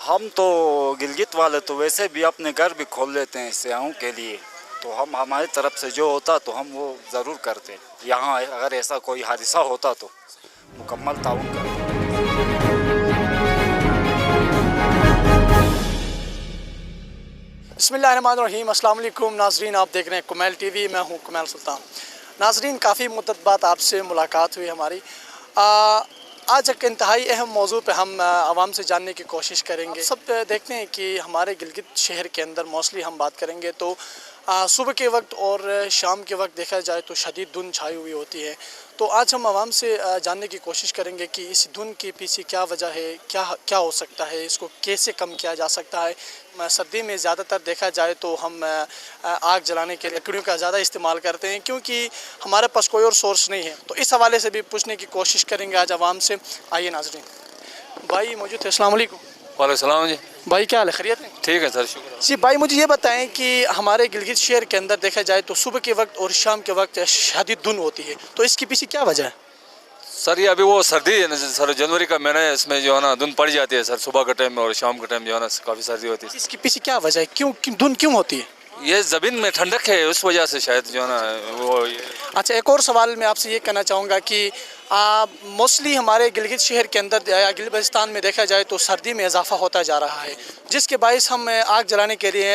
हम तो गिलगित वाले तो वैसे भी अपने घर भी खोल लेते हैं सयाहों के लिए, तो हम हमारी तरफ से जो होता तो हम वो ज़रूर करते। यहाँ अगर ऐसा कोई हादसा होता तो मुकम्मल ताउन करते। बिस्मिल्लाहिर्रहमानिर्रहीम, अस्सलाम वालेकुम नाज़रीन, आप देख रहे हैं कुमैल टीवी। मैं हूं कुमैल सुल्तान। नाज़रीन, काफ़ी मुद्दत बाद आपसे मुलाकात हुई हमारी। आज एक इंतहाई अहम मौजू पे हम आवाम से जानने की कोशिश करेंगे। सब देखते हैं कि हमारे गिलगित शहर के अंदर मोस्टली हम बात करेंगे तो सुबह के वक्त और शाम के वक्त देखा जाए तो शदीद धुंध छाई हुई होती है। तो आज हम आवाम से जानने की कोशिश करेंगे कि इस धुंध के पीछे क्या वजह है, क्या हो सकता है, इसको कैसे कम किया जा सकता है। सर्दी में ज़्यादातर देखा जाए तो हम आग जलाने के लिए लकड़ियों का ज़्यादा इस्तेमाल करते हैं क्योंकि हमारे पास कोई और सोर्स नहीं है। तो इस हवाले से भी पूछने की कोशिश करेंगे आज आवाम से। आइए नाज़रीन, भाई मौजूद है। अस्सलाम वालेकुम। वालेकुम सलाम जी। भाई क्या हाल है, खैरियत है? ठीक है सर, शुक्र। जी भाई, मुझे ये बताएं कि हमारे गिलगित शहर के अंदर देखा जाए तो सुबह के वक्त और शाम के वक्त शदीद धुंध होती है, तो इसके पीछे क्या वजह है? सर ये अभी वो सर्दी है ना सर, जनवरी का महीना है, इसमें जो है ना धुंध पड़ जाती है सर। सुबह के टाइम में और शाम के टाइम जो है ना काफ़ी सर्दी होती है। इसके पीछे क्या वजह है, क्यों धुंध क्यों होती है? ये ज़मीन में ठंडक है, उस वजह से शायद जो है ना वो। अच्छा, एक और सवाल मैं आपसे ये कहना चाहूँगा कि मोस्टली हमारे गिलगित शहर के अंदर या गिलगित बल्तिस्तान में देखा जाए तो सर्दी में इजाफा होता जा रहा है, जिसके बायस हम आग जलाने के लिए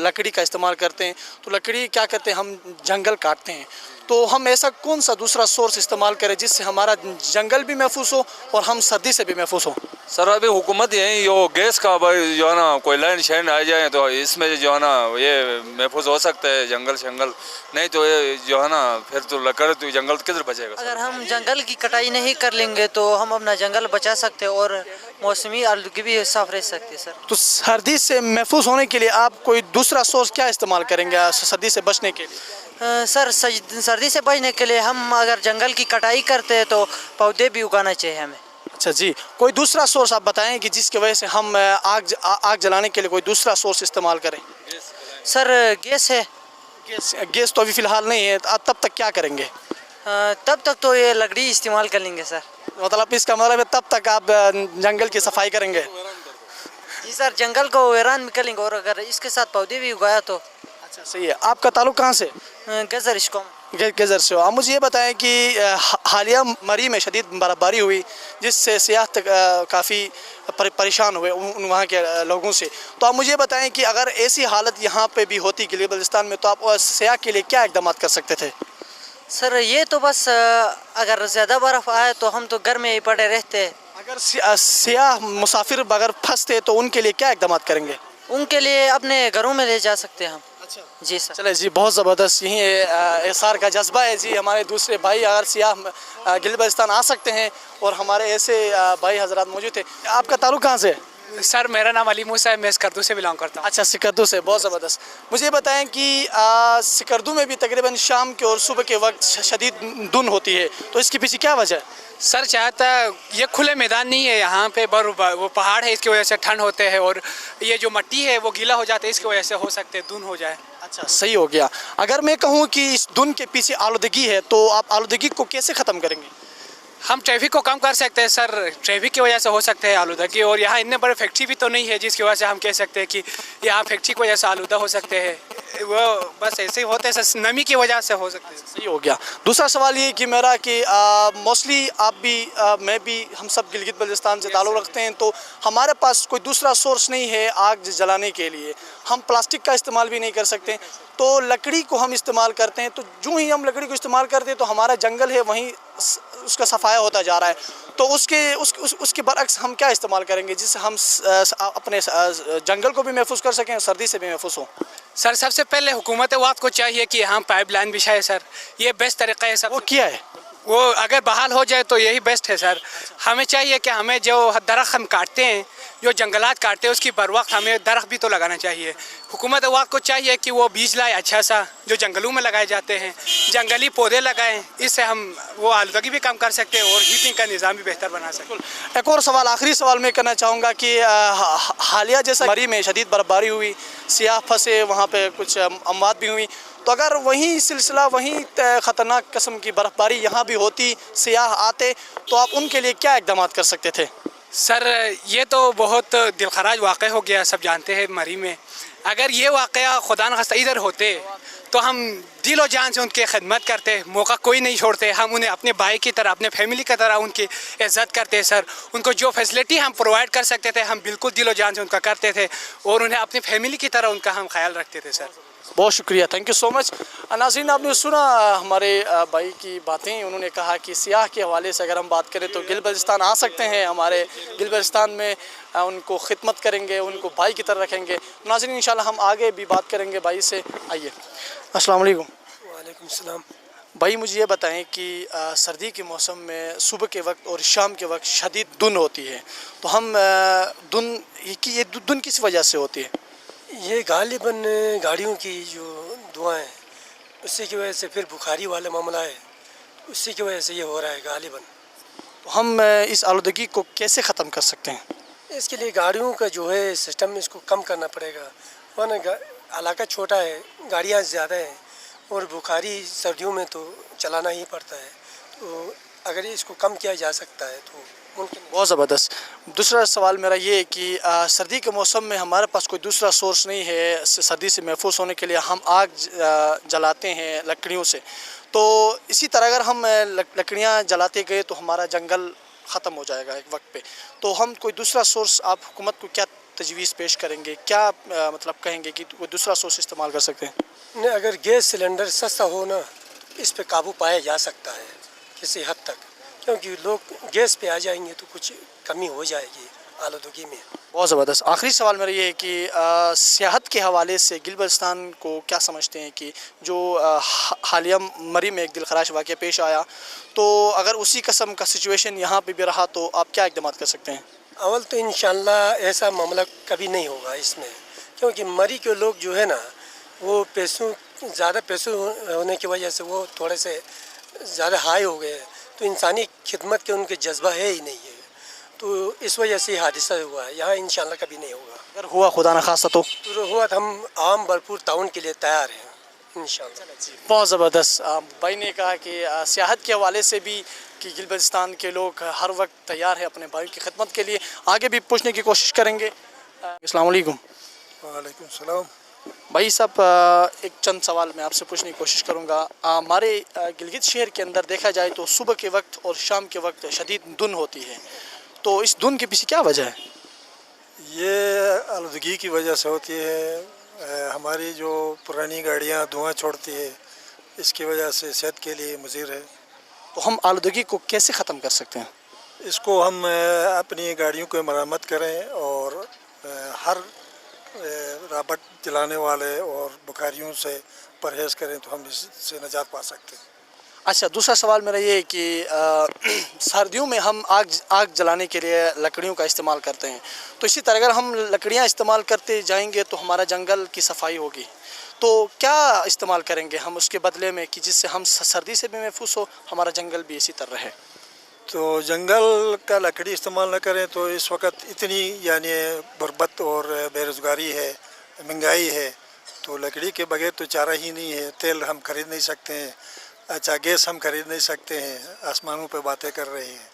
लकड़ी का इस्तेमाल करते हैं। तो लकड़ी क्या करते हैं, हम जंगल काटते हैं। तो हम ऐसा कौन सा दूसरा सोर्स इस्तेमाल करें जिससे हमारा जंगल भी महफूज हो और हम सर्दी से भी महफूज हो? सर अभी हुकूमत यही यो गैस का जो है ना कोई लाइन शाइन आ जाए तो इसमें जो है ना ये महफूज हो सकता है जंगल शंगल, नहीं तो ये जो है ना फिर तो लकड़ तो जंगल किधर बचेगा। अगर हम जंगल की कटाई नहीं कर लेंगे तो हम अपना जंगल बचा सकते हैं और मौसमी आलूगी भी साफ रह सकती है सर। तो सर्दी से महफूज होने के लिए आप कोई दूसरा सोर्स क्या इस्तेमाल करेंगे सर्दी से बचने के लिए? सर सर्दी से बचने के लिए हम अगर जंगल की कटाई करते हैं तो पौधे भी उगाना चाहिए हमें। अच्छा जी, कोई दूसरा सोर्स आप बताएं कि जिसकी वजह से हम आग जलाने के लिए कोई दूसरा सोर्स इस्तेमाल करें? सर गैस है। गैस तो अभी फ़िलहाल नहीं है, आप तब तक क्या करेंगे? तब तक तो ये लकड़ी इस्तेमाल कर लेंगे सर। मतलब इसका मतलब है तब तक आप जंगल की सफाई करेंगे? जी सर, जंगल को वीरान भी कर लेंगे और अगर इसके साथ पौधे भी उगाया तो। अच्छा सही है। आपका ताल्लुक कहाँ से? गजर इसको गजर से हो। आप मुझे ये बताएं कि हालिया मरी में शदीद बर्फ़बारी हुई जिससे सियाह काफ़ी परेशान हुए वहाँ के लोगों से। तो आप मुझे बताएं कि अगर ऐसी हालत यहाँ पे भी होती गिलगित बल्तिस्तान में तो आप सियाह के लिए क्या इक़दाम कर सकते थे? सर ये तो बस अगर ज़्यादा बर्फ़ आए तो हम तो घर में ही पड़े रहते। अगर सियाह मुसाफिर अगर फंसते तो उनके लिए क्या इक़दाम करेंगे? उनके लिए अपने घरों में ले जा सकते हैं हम। अच्छा जी सर। चले जी, बहुत ज़बरदस्त यही एसार का जज्बा है जी। हमारे दूसरे भाई अगर सियाह गिलगित बल्तिस्तान आ सकते हैं और हमारे ऐसे भाई हजरात मौजूद थे। आपका ताल्लुक कहाँ से? सर मेरा नाम अली मूसा है, मैं सिकरदू से बिलोंग करता हूँ। अच्छा, सिकरदू से, बहुत ज़बरदस्त। मुझे बताएं कि सिकरदू में भी तकरीबन शाम के और सुबह के वक्त शदीद धुंध होती है, तो इसके पीछे क्या वजह है? सर चाहता ये खुले मैदान नहीं है यहाँ पे, वो पहाड़ है, इसकी वजह से ठंड होते हैं और ये जो मिट्टी है वो गीला हो जाता है, इसकी वजह से हो सकते हैं धुंध हो जाए। अच्छा सही हो गया। अगर मैं कहूँ कि इस धुंध के पीछे आलूदगी है तो आप आलूदगी को कैसे ख़त्म करेंगे? हम ट्रैफिक को कम कर सकते हैं सर, ट्रैफिक की वजह से हो सकते हैं आलूदगी, और यहाँ इतने बड़े फैक्ट्री भी तो नहीं है जिसकी वजह से हम कह सकते हैं कि यहाँ फैक्ट्री की वजह से आलूदा हो सकते हैं। वो बस ऐसे ही होते हैं सर, नमी की वजह से हो सकते हैं। सही हो गया। दूसरा सवाल ये कि मेरा कि मोस्टली आप भी मैं भी हम सब गिलगित बल्तिस्तान से ताल्लुक़ रखते हैं, तो हमारे पास कोई दूसरा सोर्स नहीं है आग जलाने के लिए। हम प्लास्टिक का इस्तेमाल भी नहीं कर सकते, तो लकड़ी को हम इस्तेमाल करते हैं। तो जो ही हम लकड़ी को इस्तेमाल करते हैं तो हमारा जंगल है वहीं उसका सफाया होता जा रहा है। तो उसके बरअक्स हम क्या इस्तेमाल करेंगे जिससे हम अपने जंगल को भी महफूज कर सकें और सर्दी से भी महफूज हों? सर सबसे पहले हुकूमत वक्त को चाहिए कि यहाँ पाइप लाइन बिछाए सर, ये बेस्ट तरीका है सर। वो किया है, वो अगर बहाल हो जाए तो यही बेस्ट है सर। हमें चाहिए कि हमें जो दरख्त हम काटते हैं, जो जंगलात काटते हैं, उसकी बर वक्त हमें दरख्त भी तो लगाना चाहिए। हुकूमत वक्त को चाहिए कि वो बीज लाए अच्छा सा जो जंगलों में लगाए जाते हैं, जंगली पौधे लगाएं, इससे हम वो आलूदगी भी कम कर सकते हैं और हीटिंग का निज़ाम भी बेहतर बना सकते हैं। एक और सवाल, आखिरी सवाल मैं करना चाहूँगा कि हालिया जैसा मरी में शदीद बर्फ़बारी हुई, सियाह फंसे, वहाँ पे कुछ अमवात भी हुई, तो अगर वही सिलसिला वही ख़तरनाक किस्म की बर्फ़बारी यहाँ भी होती, सियाह आते, तो आप उनके लिए क्या इक़दाम कर सकते थे? सर ये तो बहुत दिलखराज वाक़या हो गया, सब जानते हैं मरी में। अगर ये वाक़या खुदा न खास्ता इधर होते तो हम दिलो जान से उनकी खिदमत करते, मौका कोई नहीं छोड़ते। हम उन्हें अपने भाई की तरह, अपने फैमिली की तरह उनकी इज़्ज़त करते सर। उनको जो फैसिलिटी हम प्रोवाइड कर सकते थे हम बिल्कुल दिलो जान से उनका करते थे, और उन्हें अपनी फैमिली की तरह उनका हम ख्याल रखते थे सर। बहुत शुक्रिया, थैंक यू सो मच। नाज़रीन, आपने सुना हमारे भाई की बातें। उन्होंने कहा कि सियाह के हवाले से अगर हम बात करें तो गिल बल्चिस्तान आ सकते हैं, हमारे गिल बल्चिस्तान में उनको खिदमत करेंगे, उनको भाई की तरह रखेंगे। नाज़रीन, इंशाल्लाह हम आगे भी बात करेंगे भाई से। आइए, अस्सलाम वालेकुम। वालेकुम सलाम। भाई मुझे ये बताएं कि सर्दी के मौसम में सुबह के वक्त और शाम के वक्त शदीद धुंध होती है, तो हम ये धुंध किस वजह से होती है? ये गालिबन गाड़ियों की जो धुआं है उसी की वजह से, फिर बुखारी वाला मामला है, उसी की वजह से ये हो रहा है गालिबन। तो हम इस आलूदगी को कैसे ख़त्म कर सकते हैं? इसके लिए गाड़ियों का जो है सिस्टम, इसको कम करना पड़ेगा, वरना इलाका छोटा है, गाड़ियाँ ज़्यादा हैं और बुखारी सर्दियों में तो चलाना ही पड़ता है। तो अगर इसको कम किया जा सकता है तो मुमकिन है। बहुत ज़बरदस्त। दूसरा सवाल मेरा ये है कि सर्दी के मौसम में हमारे पास कोई दूसरा सोर्स नहीं है सर्दी से महफूज होने के लिए। हम आग जलाते हैं लकड़ियों से, तो इसी तरह अगर हम लकड़ियाँ जलाते गए तो हमारा जंगल ख़त्म हो जाएगा एक वक्त पे। तो हम कोई दूसरा सोर्स, आप हुकूमत को क्या तजवीज़ पेश करेंगे, क्या मतलब कहेंगे कि कोई दूसरा सोर्स इस्तेमाल कर सकते हैं? नहीं, अगर गैस सिलेंडर सस्ता हो ना, इस पे काबू पाया जा सकता है किसी हद तक, क्योंकि लोग गैस पे आ जाएंगे तो कुछ कमी हो जाएगी आलूदगी में। बहुत ज़बरदस्त। आखिरी सवाल मेरा ये है कि सियाहत के हवाले से गिल बल्चिस्तान को क्या समझते हैं कि जो हालिया मरी में एक दिलखराश वाक़या पेश आया, तो अगर उसी किस्म का सिचुएशन यहाँ पे भी रहा तो आप क्या इक़दाम कर सकते हैं? अवल तो इंशाल्लाह ऐसा मामला कभी नहीं होगा इसमें, क्योंकि मरी के लोग जो है ना, वो ज़्यादा पैसों होने की वजह से वो थोड़े से ज़्यादा हाई हो गए, तो इंसानी खिदमत के उनके जज्बा है ही नहीं है, तो इस वजह से हादसा हुआ है। यहाँ इंशाल्लाह कभी नहीं होगा। अगर हुआ खुदा न खास्ता तो हुआ तो हम आम भरपूर ताउन के लिए तैयार हैं इंशाल्लाह। बहुत ज़बरदस्त। भाई ने कहा कि सियाहत के हवाले से भी कि गिल बल्चिस्तान के लोग हर वक्त तैयार है अपने भाई की खिदमत के लिए। आगे भी पूछने की कोशिश करेंगे। अस्सलाम वालेकुम। वालेकुम सलाम। भाई साहब, एक चंद सवाल मैं आपसे पूछने की कोशिश करूंगा। हमारे गिलगित शहर के अंदर देखा जाए तो सुबह के वक्त और शाम के वक्त शदीद धुंध होती है, तो इस धुंध के पीछे क्या वजह है? ये आलूदगी की वजह से होती है। हमारी जो पुरानी गाड़ियाँ धुआं छोड़ती है, इसकी वजह से सेहत के लिए मुज़िर है। तो हम आलूदगी को कैसे ख़त्म कर सकते हैं? इसको हम अपनी गाड़ियों को मरम्मत करें और हर रॉबट जलाने वाले और बुखारियों से परहेज़ करें तो हम इससे निजात पा सकते हैं। अच्छा, दूसरा सवाल मेरा ये है कि सर्दियों में हम आग जलाने के लिए लकड़ियों का इस्तेमाल करते हैं, तो इसी तरह अगर हम लकड़ियाँ इस्तेमाल करते जाएंगे तो हमारा जंगल की सफाई होगी, तो क्या इस्तेमाल करेंगे हम उसके बदले में कि जिससे हम सर्दी से भी महफूज हो, हमारा जंगल भी इसी तरह रहे? तो जंगल का लकड़ी इस्तेमाल न करें तो इस वक्त इतनी यानी गुर्बत और बेरोज़गारी है, महंगाई है, तो लकड़ी के बगैर तो चारा ही नहीं है। तेल हम खरीद नहीं सकते हैं, अच्छा गैस हम खरीद नहीं सकते हैं, आसमानों पे बातें कर रहे हैं।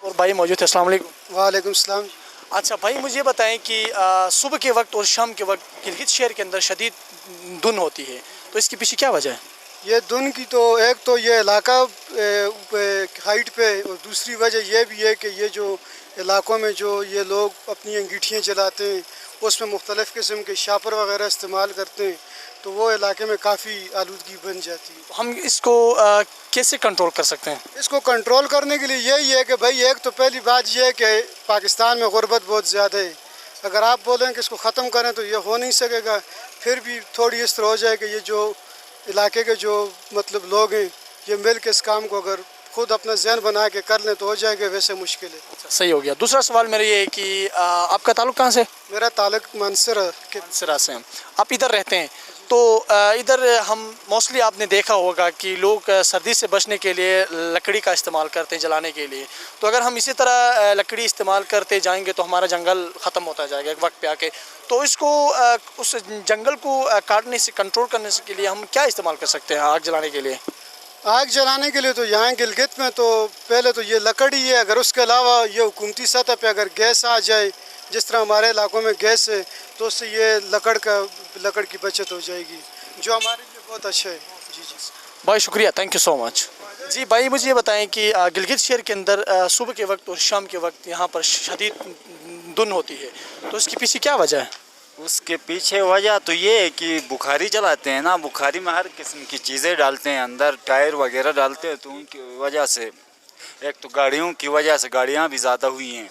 और भाई मौजूद है। अस्सलाम वालेकुम। वालेकुम सलाम। अच्छा भाई, मुझे बताएं कि सुबह के वक्त और शाम के वक्त गिलगित शहर के अंदर शदीद धुंध होती है, तो इसके पीछे क्या वजह है? ये धुंध की तो एक तो ये इलाका हाइट पे, और दूसरी वजह ये भी है कि ये जो इलाकों में जो ये लोग अपनी अंगीठियाँ जलाते हैं, उसमें मुख्तलिफ़ किस्म के शापर वगैरह इस्तेमाल करते हैं, तो वो इलाके में काफ़ी आलूदगी बन जाती है। हम इसको कैसे कंट्रोल कर सकते हैं? इसको कंट्रोल करने के लिए यही है कि भाई एक तो पहली बात यह है कि पाकिस्तान में गुर्बत बहुत ज़्यादा है। अगर आप बोलें कि इसको ख़त्म करें तो ये हो नहीं सकेगा। फिर भी थोड़ी इस तरह हो जाए कि ये जो इलाके के जो मतलब लोग हैं, ये मिल के इस काम को अगर खुद अपना जहन बना के कर लें तो हो जाएगा, वैसे मुश्किल है। सही हो गया। दूसरा सवाल मेरा ये है कि आपका ताल्लुक़ कहाँ से? मेरा ताल्लुक़ मानसरा से हैं। आप इधर रहते हैं, तो इधर हम मोस्टली आपने देखा होगा कि लोग सर्दी से बचने के लिए लकड़ी का इस्तेमाल करते हैं जलाने के लिए। तो अगर हम इसी तरह लकड़ी इस्तेमाल करते जाएंगे तो हमारा जंगल ख़त्म होता जाएगा एक वक्त पे आके। तो इसको उस जंगल को काटने से, कंट्रोल करने के लिए हम क्या इस्तेमाल कर सकते हैं आग जलाने के लिए? आग जलाने के लिए तो यहाँ गिलगित में तो पहले तो ये लकड़ी है, अगर उसके अलावा ये हुकूमती सतह पे अगर गैस आ जाए, जिस तरह हमारे इलाकों में गैस है, तो उससे ये लकड़ की बचत हो जाएगी, जो हमारे लिए बहुत अच्छा है। जी जी भाई शुक्रिया, थैंक यू सो मच। जी भाई मुझे ये बताएं कि गिलगित शहर के अंदर सुबह के वक्त और शाम के वक्त यहाँ पर शदीद धुंध होती है, तो इसके पीछे क्या वजह है? उसके पीछे वजह तो ये है कि बुखारी चलाते हैं ना, बुखारी में हर किस्म की चीज़ें डालते हैं अंदर, टायर वगैरह डालते हैं, तो उनकी वजह से, एक तो गाड़ियों की वजह से गाड़ियाँ भी ज़्यादा हुई हैं।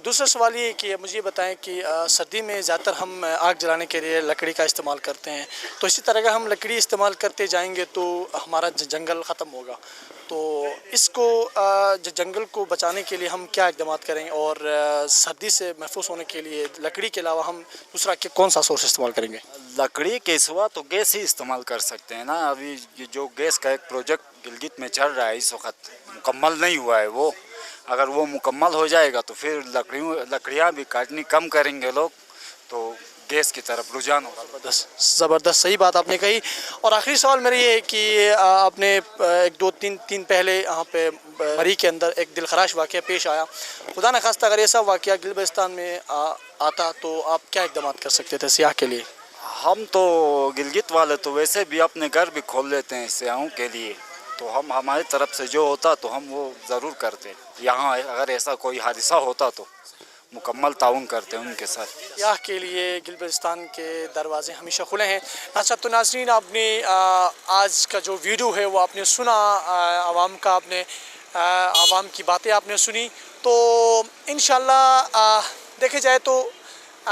दूसरा सवाल ये कि मुझे बताएं कि सर्दी में ज़्यादातर हम आग जलाने के लिए लकड़ी का इस्तेमाल करते हैं, तो इसी तरह का हम लकड़ी इस्तेमाल करते जाएंगे तो हमारा जंगल ख़त्म होगा, तो इसको जंगल को बचाने के लिए हम क्या इक़दाम करें, और सर्दी से महफूज होने के लिए लकड़ी के अलावा हम दूसरा कौन सा सोर्स इस्तेमाल करेंगे? लकड़ी के सिवा तो गैस ही इस्तेमाल कर सकते हैं ना। अभी जो गैस का एक प्रोजेक्ट गिलगित में चल रहा है, इस वक्त मुकम्मल नहीं हुआ है वो, अगर वो मुकम्मल हो जाएगा तो फिर लकड़ियाँ भी काटनी कम करेंगे लोग, तो गैस की तरफ रुझान होगा। ज़बरदस्त, सही बात आपने कही। और आखिरी सवाल मेरा ये है कि आपने एक दो तीन पहले यहाँ पे मरी के अंदर एक दिलखराश वाक़या पेश आया, खुदा न खास्ता अगर ऐसा वाक़या गिलगिस्तान में आता तो आप क्या इक़दाम कर सकते थे सियाह के लिए? हम तो गिलगित वाले तो वैसे भी अपने घर भी खोल लेते हैं सियाहों के लिए, तो हम हमारी तरफ से जो होता तो हम वो ज़रूर करते। यहाँ अगर ऐसा कोई हादसा होता तो मुकम्मल ताउन करते हैं उनके साथ। सियाह के लिए गिलगिस्तान के दरवाज़े हमेशा खुले हैं। अच्छा तो नाज़रीन, आपने आज का जो वीडियो है वो आपने सुना, आवाम का आपने आवाम की बातें आपने सुनी, तो इंशाल्लाह देखे जाए तो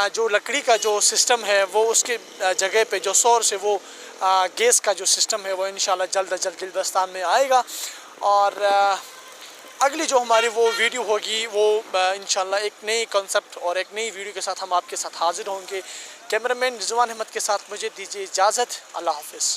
जो लकड़ी का जो सिस्टम है वो उसके जगह पे जो सोर्स है वो गैस का जो सिस्टम है वो इंशाल्लाह जल्द अज जल्द गिलगिस्तान में आएगा। और अगली जो हमारी वो वीडियो होगी वो इंशाल्लाह एक नई कॉन्सेप्ट और एक नई वीडियो के साथ हम आपके साथ हाजिर होंगे। कैमरामैन रिजवान अहमद के साथ मुझे दीजिए इजाज़त। अल्लाह हाफ़िज़।